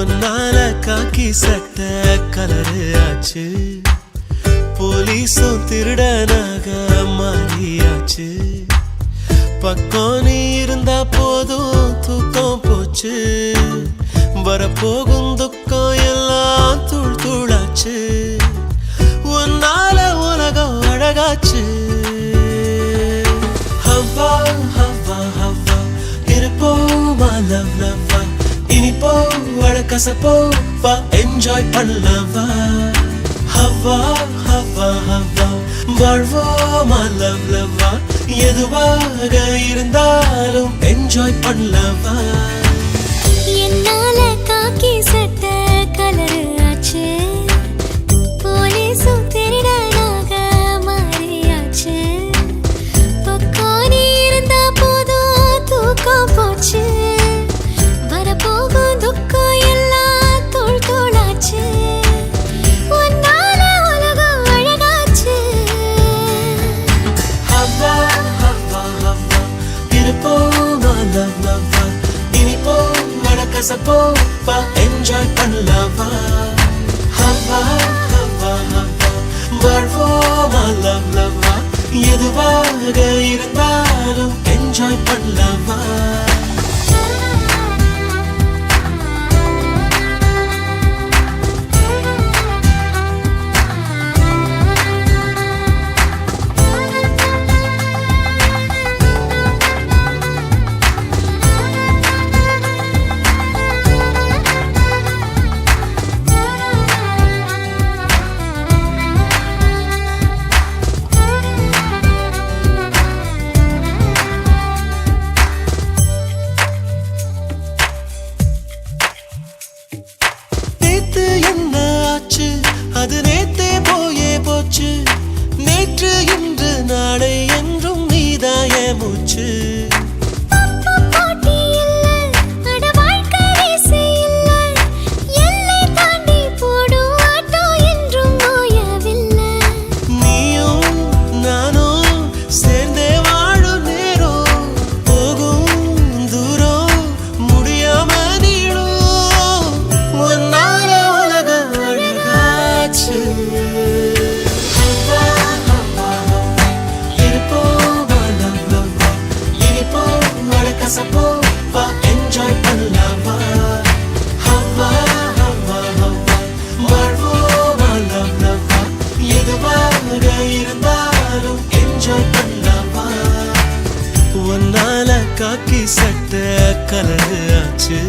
ஒன்னால காக்கி சட்ட கலரு ஆச்சு. போலீஸும் திருடனாக மாறியாச்சு. பக்கம் நீ இருந்தா போதும் தூக்கம் போச்சு. வரப்போகும் துக்கம் எல்லாம் தூள் தூளாச்சு. ஒன்னால உலகம் அழகாச்சு. ஹவ்வா ஹவ்வா ஹவ்வா இருப்போமா லவ் லவ்வா. இனிப்போ அழகசப்போ வா என்ஜாய் பண்ணலவா. ஹவ்வா ஹவ்வா ஹவ்வா வாழ்வோமா லவ் லவ்வா. எதுவாக இருந்தாலும் என்ஜாய் பண்ணலவா. என்னால காக்கி சட்ட கலரு ஆச்சு. போலீஸும் திருடனாக மாறியாச்சு. பக்கம் நீ இருந்தா போதும் தூக்கம் போச்சு. வரப்போகும் துக்கம் எல்லாம் தூள் தூளாச்சு. ஒன்னால உலகம் அழகாச்சு. ஹவ்வா ஹவ்வா ஹவ்வா இருப்போமா லவ் லவ்வா. இனிப்போ அழகசப்போ வா என்ஜாய் பண்ணலவா. ஹவ்வா ஹவ்வா ஹவ்வா வாழ்வோமா லவ் லவ்வா. எதுவாக இருந்தாலும் என்ஜாய் பண்ணலவா. நேத்து என்ன ஆச்சு அது நேத்தே போயே போச்சு. நேற்று இன்று நாளை என்றும் நீதாய மூச்சு. போட்டி இல்ல அட வாழ்க்கை ரேசே இல்ல. எல்லை தாண்டி போடும் ஆட்டோ என்றும் ஓயவில்லை. நீயும் நானும் சேர்ந்தே வாழும் நேரம் போகும் தூரம் முடியாம நீடும். ஒன்னால உலக அழகாச்சு. ஹவ்வா ஹவ்வா ஹவ்வா இருப்போமா லவ் லவ்வா. இனிப்போ அழகசப்போ வா என்ஜாய் பண்ணலவா. ஹவ்வா ஹவ்வா ஹவ்வா வாழ்வோமா லவ் லவ்வா. எதுவாக இருந்தாலும் என்ஜாய் பண்ணலவா. ஒன்னால காக்கி சட்ட கலரு ஆச்சு.